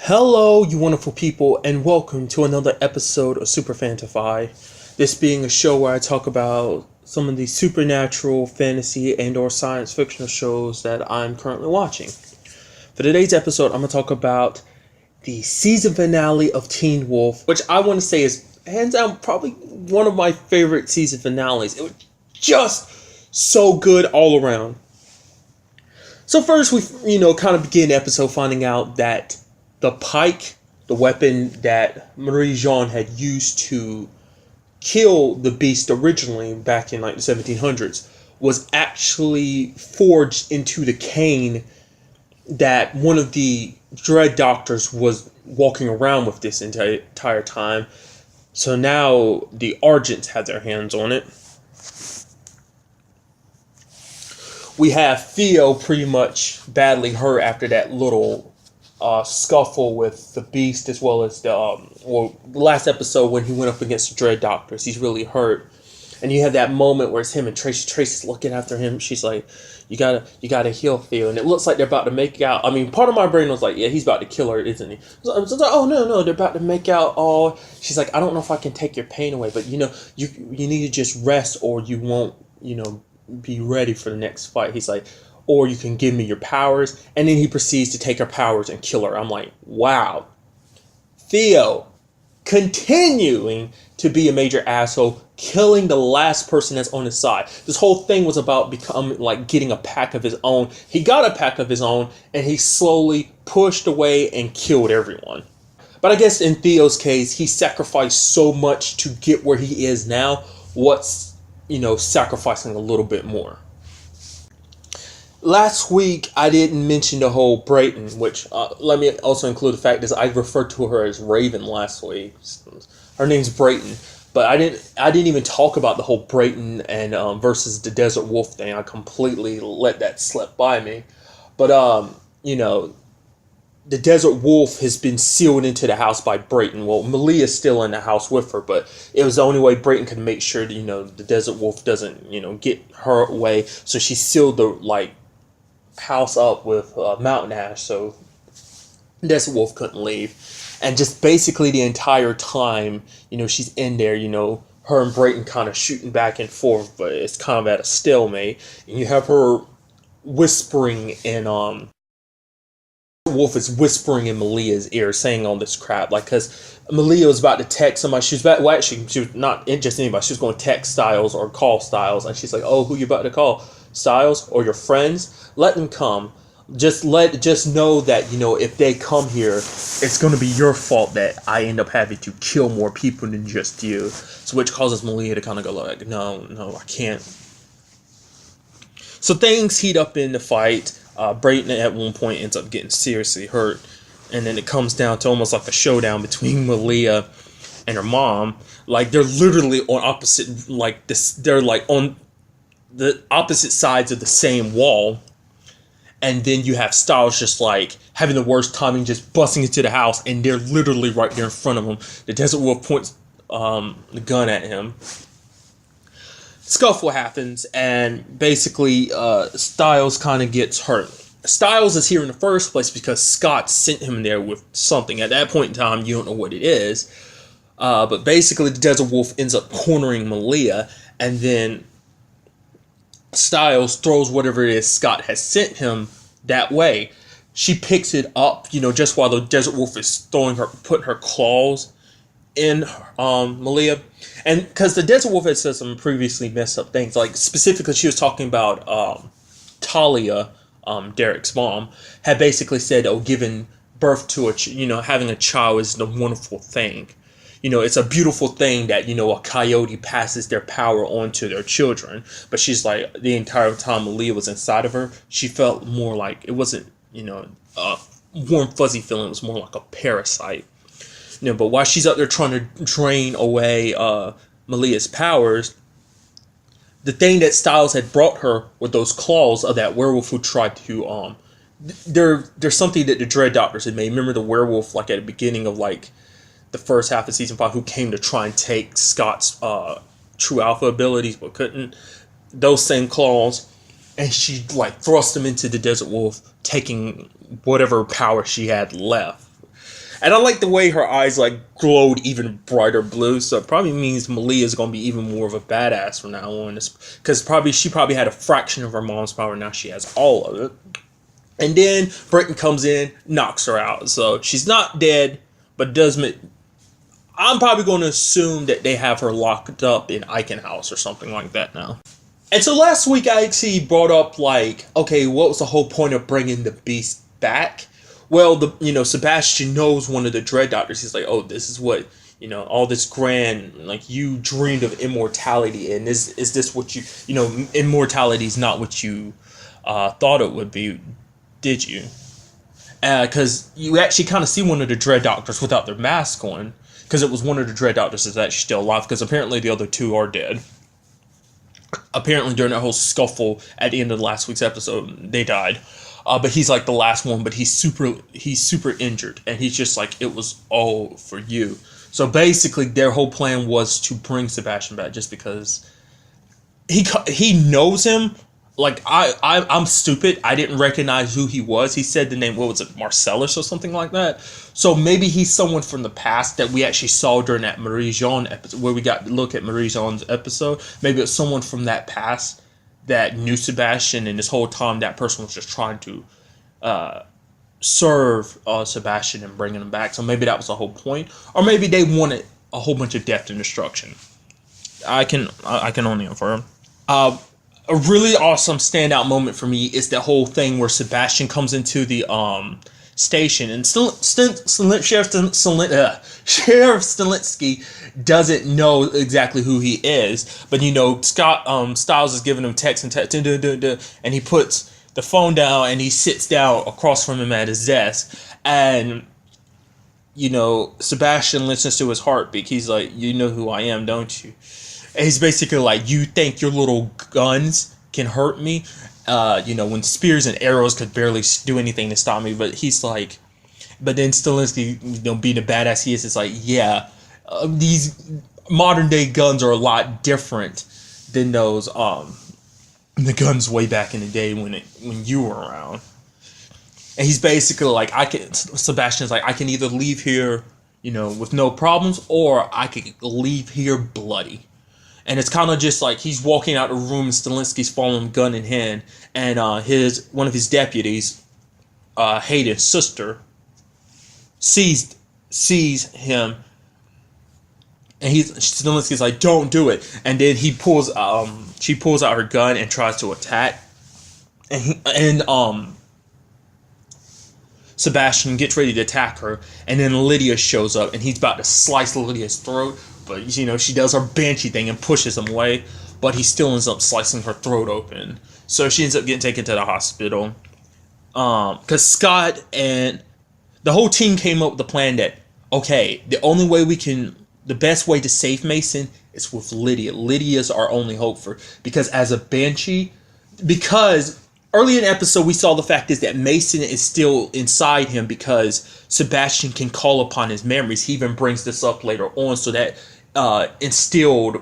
Hello, you wonderful people, and welcome to another episode of Super-Fanta-Fi. This being a show where I talk about some of the supernatural, fantasy, and/or science fictional shows that I'm currently watching. For today's episode, I'm going to talk about the season finale of Teen Wolf, which I want to say is hands down probably one of my favorite season finales. It was just so good all around. So first, we kind of begin the episode finding out that the pike, the weapon that Marie-Jeanne had used to kill the beast originally back in like the 1700s, was actually forged into the cane that one of the dread doctors was walking around with this entire time. So now the Argents had their hands on it. We have Theo pretty much badly hurt after that little scuffle with the Beast, as well as the last episode when he went up against the Dread Doctors. He's really hurt, and you have that moment where it's him and Tracy. Tracy's looking after him. She's like, "You gotta heal Theo," and it looks like they're about to make out. I mean, part of my brain was like, "Yeah, he's about to kill her, isn't he?" So I was like, "Oh no, they're about to make out." Oh, she's like, "I don't know if I can take your pain away, but you need to just rest, or you won't be ready for the next fight." He's like, "Or you can give me your powers," and then he proceeds to take her powers and kill her. I'm like, wow. Theo continuing to be a major asshole, killing the last person that's on his side. This whole thing was about becoming like getting a pack of his own. He got a pack of his own, and he slowly pushed away and killed everyone. But I guess in Theo's case, he sacrificed so much to get where he is now. What's sacrificing a little bit more. Last week, I didn't mention the whole Brayton, which let me also include the fact that I referred to her as Raven last week. Her name's Brayton, but I didn't even talk about the whole Brayton and versus the Desert Wolf thing. I completely let that slip by me. But the Desert Wolf has been sealed into the house by Brayton. Well, Malia's still in the house with her, but it was the only way Brayton could make sure that, the Desert Wolf doesn't, get her away. So she sealed the, house up with mountain ash, so Desert Wolf couldn't leave. And just basically the entire time, she's in there, her and Brayton kind of shooting back and forth, but it's kind of at a stalemate. And you have her whispering in Wolf is whispering in Malia's ear, saying all this crap, because Malia was about to text somebody. She was not just anybody. She was going to text Styles or call Styles, and she's like, "Oh, who you about to call? Styles or your friends? Let them come. Just know that if they come here, it's going to be your fault that I end up having to kill more people than just you." So which causes Malia to kind of go like, "No, I can't." So things heat up in the fight. Brayton at one point ends up getting seriously hurt, and then it comes down to almost like a showdown between Malia and her mom. Like they're literally on opposite, they're on the opposite sides of the same wall, and then you have Styles just having the worst timing, just busting into the house, and they're literally right there in front of him. The Desert Wolf points the gun at him. Scuffle happens, and basically Styles kind of gets hurt. Styles is here in the first place because Scott sent him there with something. At that point in time, you don't know what it is. But basically, the Desert Wolf ends up cornering Malia, and then Styles throws whatever it is Scott has sent him that way. She picks it up, just while the Desert Wolf is putting her claws in Malia. And because the Desert Wolf had said some previously messed up things, specifically she was talking about Talia, Derek's mom, had basically said, "Oh, giving birth to having a child is a wonderful thing. It's a beautiful thing that a coyote passes their power on to their children." But she's like, the entire time Malia was inside of her, she felt more like it wasn't a warm fuzzy feeling. It was more like a parasite. But while she's out there trying to drain away Malia's powers, the thing that Styles had brought her with those claws of that werewolf who tried to there's something that the Dread Doctors had made. Remember the werewolf at the beginning of the first half of season 5 who came to try and take Scott's true alpha abilities but couldn't? Those same claws, and she thrust them into the Desert Wolf, taking whatever power she had left. And I like the way her eyes like glowed even brighter blue. So it probably means Malia is gonna be even more of a badass from now on. Because she probably had a fraction of her mom's power. Now she has all of it. And then Britain comes in, knocks her out. So she's not dead, but does. I'm probably going to assume that they have her locked up in Icon House or something like that now. And so last week I actually brought up like, okay, what was the whole point of bringing the Beast back? Well, Sebastian knows one of the Dread Doctors. He's like, oh, this is what, all this grand, like you dreamed of immortality, and is this what immortality is not what you thought it would be, did you? Because you actually kind of see one of the Dread Doctors without their mask on. Because it was one of the Dread Doctors that's actually still alive, because apparently the other two are dead. Apparently during that whole scuffle at the end of last week's episode, they died. But he's like the last one, but he's super injured, and he's just like, it was all for you. So basically their whole plan was to bring Sebastian back just because he knows him. Like, I'm stupid. I didn't recognize who he was. He said the name, what was it, Marcellus or something like that? So maybe he's someone from the past that we actually saw during that Marie-Jean episode, where we got to look at Marie-Jean's episode. Maybe it's someone from that past that knew Sebastian, and this whole time that person was just trying to serve Sebastian and bringing him back. So maybe that was the whole point. Or maybe they wanted a whole bunch of death and destruction. I can only infer. A really awesome standout moment for me is the whole thing where Sebastian comes into the station, and Sheriff Stilinski doesn't know exactly who he is, but Styles is giving him text, and he puts the phone down and he sits down across from him at his desk, and Sebastian listens to his heartbeat. He's like, you know who I am, don't you? And he's basically like, you think your little guns can hurt me? When spears and arrows could barely do anything to stop me. But he's like, but then Stilinski, being the badass he is like, yeah, these modern day guns are a lot different than those the guns way back in the day when you were around. And he's basically like, Sebastian's like, I can either leave here, with no problems, or I could leave here bloody. And it's kind of just like he's walking out of the room, and Stilinski's following gun in hand, and one of his deputies, Hayden's sister, sees him, and Stilinski's like, don't do it. And then she pulls out her gun and tries to attack, and Sebastian gets ready to attack her, and then Lydia shows up, and he's about to slice Lydia's throat. But, she does her banshee thing and pushes him away. But he still ends up slicing her throat open. So she ends up getting taken to the hospital. Because Scott and the whole team came up with the plan that, okay, the best way to save Mason is with Lydia. Lydia's our only hope because as a banshee, early in the episode, we saw the fact is that Mason is still inside him because Sebastian can call upon his memories. He even brings this up later on, so that instilled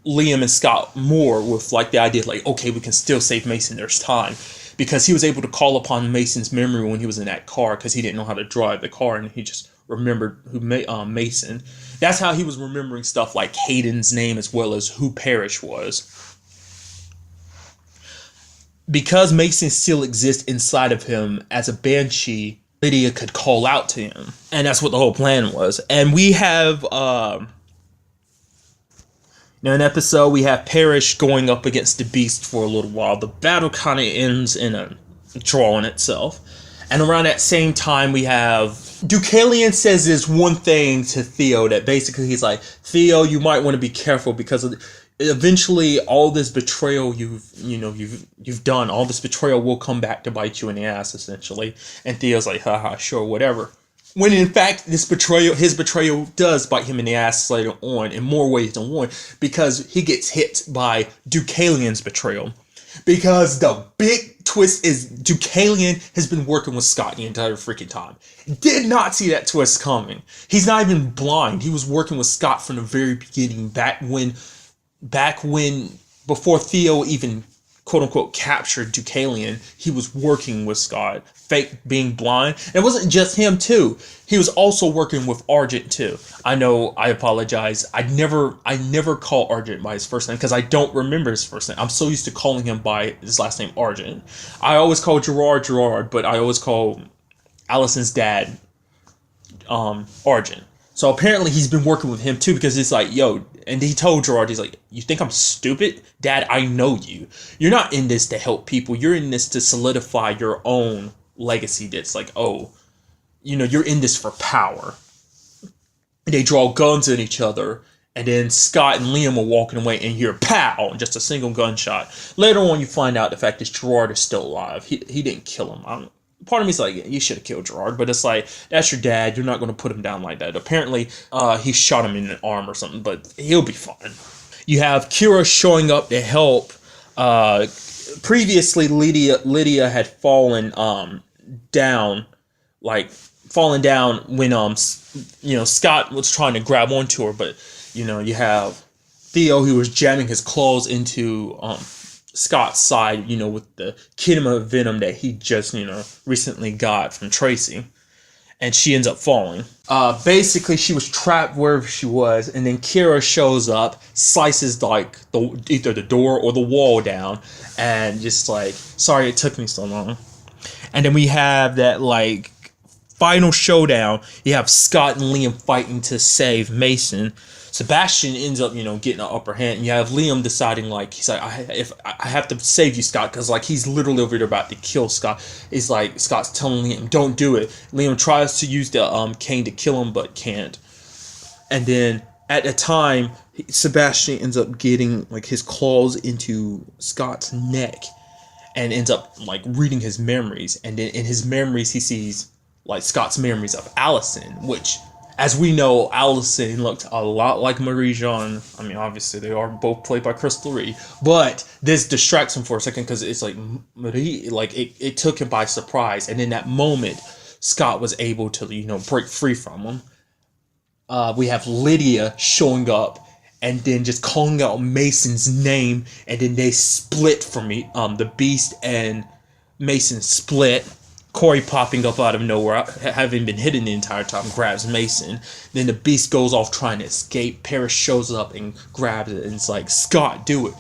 Liam and Scott more with like the idea like, okay, we can still save Mason, there's time. Because he was able to call upon Mason's memory when he was in that car, because he didn't know how to drive the car, and he just remembered who Mason. That's how he was remembering stuff like Hayden's name as well as who Parrish was. Because Mason still exists inside of him as a banshee, Lydia could call out to him. And that's what the whole plan was. And we have, in an episode, we have Parrish going up against the Beast for a little while. The battle kind of ends in a draw in itself. And around that same time, we have Deucalion says this one thing to Theo that basically he's like, Theo, you might want to be careful because eventually all this betrayal you've done, all this betrayal will come back to bite you in the ass, essentially. And Theo's like, haha, sure, whatever. When in fact, his betrayal does bite him in the ass later on in more ways than one, because he gets hit by Deucalion's betrayal. Because the big twist is Deucalion has been working with Scott the entire freaking time. Did not see that twist coming. He's not even blind. He was working with Scott from the very beginning, back when before Theo even quote unquote captured Deucalion, he was working with Scott, fake being blind. And it wasn't just him too. He was also working with Argent too. I know, I apologize. I never call Argent by his first name because I don't remember his first name. I'm so used to calling him by his last name, Argent. I always call Gerard, but I always call Allison's dad Argent. So apparently he's been working with him too, because it's like, yo, and he told Gerard, he's like, you think I'm stupid? Dad, I know you. You're not in this to help people. You're in this to solidify your own legacy. That's like, oh, you know, you're in this for power. And they draw guns at each other. And then Scott and Liam are walking away and you hear pow, and just a single gunshot. Later on, you find out the fact that Gerard is still alive. He didn't kill him. Part of me is like, you should have killed Gerard, but it's like, that's your dad. You're not going to put him down like that. Apparently, he shot him in the arm or something, but he'll be fine. You have Kira showing up to help. Previously, Lydia had fallen down when Scott was trying to grab onto her, but you have Theo, who was jamming his claws into Scott's side, with the kinema venom that he just, recently got from Tracy. And she ends up falling. Basically, she was trapped wherever she was, and then Kira shows up, slices either the door or the wall down, and just like, sorry it took me so long. And then we have that final showdown. You have Scott and Liam fighting to save Mason. Sebastian ends up, getting an upper hand. And you have Liam deciding, he's like, I have to save you, Scott, because, he's literally over there about to kill Scott. It's like, Scott's telling Liam, don't do it. Liam tries to use the cane to kill him, but can't. And then, at the time, Sebastian ends up getting, his claws into Scott's neck. And ends up, reading his memories. And then, in his memories, he sees, Scott's memories of Allison, which... As we know, Allison looked a lot like Marie-Jeanne. I mean, obviously, they are both played by Crystal Ree. But this distracts him for a second because it's Marie, it took him by surprise. And in that moment, Scott was able to, break free from him. We have Lydia showing up and then just calling out Mason's name. And then they split from me. The Beast and Mason split. Corey popping up out of nowhere, having been hidden the entire time, grabs Mason. Then the Beast goes off trying to escape. Paris shows up and grabs it, and it's like, Scott, do it.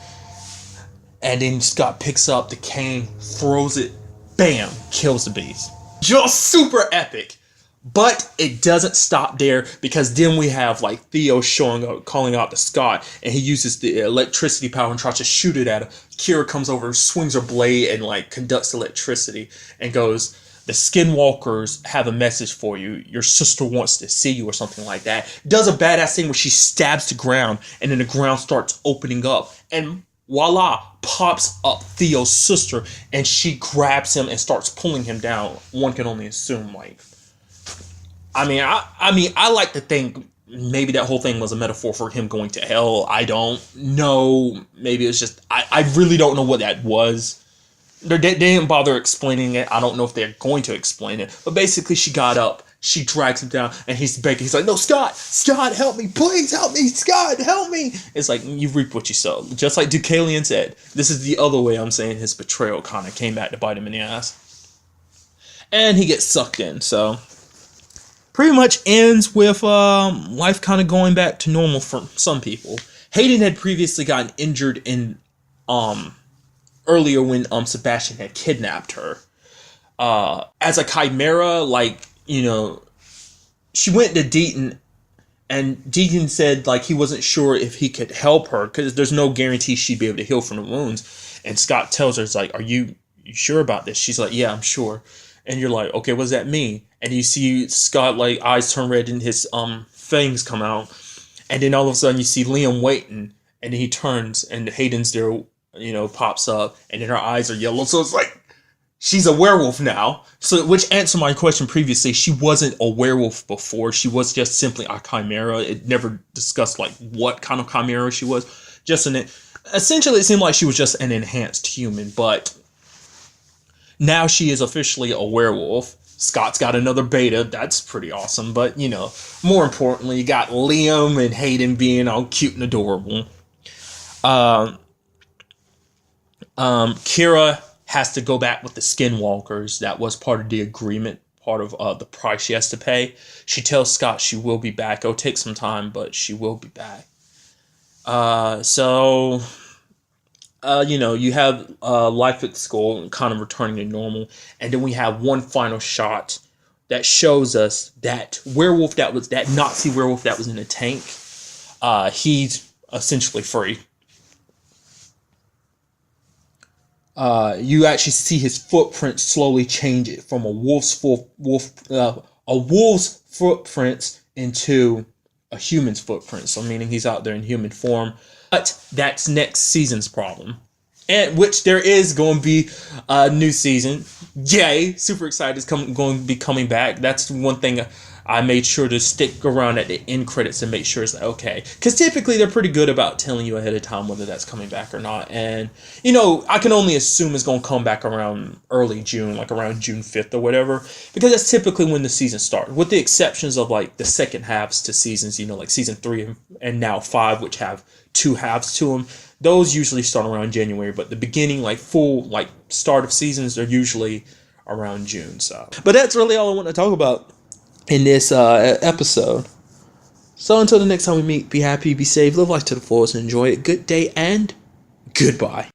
And then Scott picks up the cane, throws it, bam, kills the Beast. Just super epic. But it doesn't stop there, because then we have Theo showing up, calling out to Scott, and he uses the electricity power and tries to shoot it at him. Kira comes over, swings her blade, and conducts electricity, and goes, the Skinwalkers have a message for you. Your sister wants to see you, or something like that. Does a badass thing where she stabs the ground, and then the ground starts opening up, and voila, pops up Theo's sister, and she grabs him and starts pulling him down. One can only assume, I like to think maybe that whole thing was a metaphor for him going to hell. I don't know. Maybe it's just, I really don't know what that was. They didn't bother explaining it. I don't know if they're going to explain it. But basically, she got up. She drags him down, and he's begging. He's like, no, Scott, help me. Please help me. Scott, help me. It's like, you reap what you sow. Just like Deucalion said, this is the other way I'm saying his betrayal kind of came back to bite him in the ass. And he gets sucked in, so... Pretty much ends with life kind of going back to normal for some people. Hayden had previously gotten injured in earlier when Sebastian had kidnapped her. As a chimera, she went to Deaton, and Deaton said he wasn't sure if he could help her because there's no guarantee she'd be able to heal from the wounds. And Scott tells her, it's like, are you sure about this? She's like, yeah, I'm sure. And you're like, okay, what does that mean? And you see Scott, eyes turn red and his fangs come out. And then all of a sudden you see Liam waiting. And then he turns and Hayden's there, pops up. And then her eyes are yellow. So it's like, she's a werewolf now. So, which answered my question previously. She wasn't a werewolf before. She was just simply a chimera. It never discussed, what kind of chimera she was. Essentially, it seemed like she was just an enhanced human. But... now she is officially a werewolf. Scott's got another beta. That's pretty awesome. But, more importantly, you got Liam and Hayden being all cute and adorable. Kira has to go back with the Skinwalkers. That was part of the agreement, part of the price she has to pay. She tells Scott she will be back. It'll take some time, but she will be back. You have life at school kind of returning to normal. And then we have one final shot that shows us that that Nazi werewolf that was in the tank. He's essentially free. You actually see his footprint slowly change it from a wolf's footprints into a human's footprint. So meaning he's out there in human form. But that's next season's problem. And which there is going to be a new season. Yay! Super excited it's going to be coming back. That's one thing I made sure to stick around at the end credits and make sure it's like, okay. Because typically they're pretty good about telling you ahead of time whether that's coming back or not. And, I can only assume it's going to come back around early June, like around June 5th or whatever. Because that's typically when the season starts. With the exceptions of like the second halves to seasons, like season 3 and now 5, which have 2 halves to them. Those usually start around January. But the beginning, like full, like start of seasons, are usually around June. So, but that's really all I want to talk about in this episode. So until the next time we meet, be happy, be safe, live life to the fullest, and enjoy it. Good day and goodbye.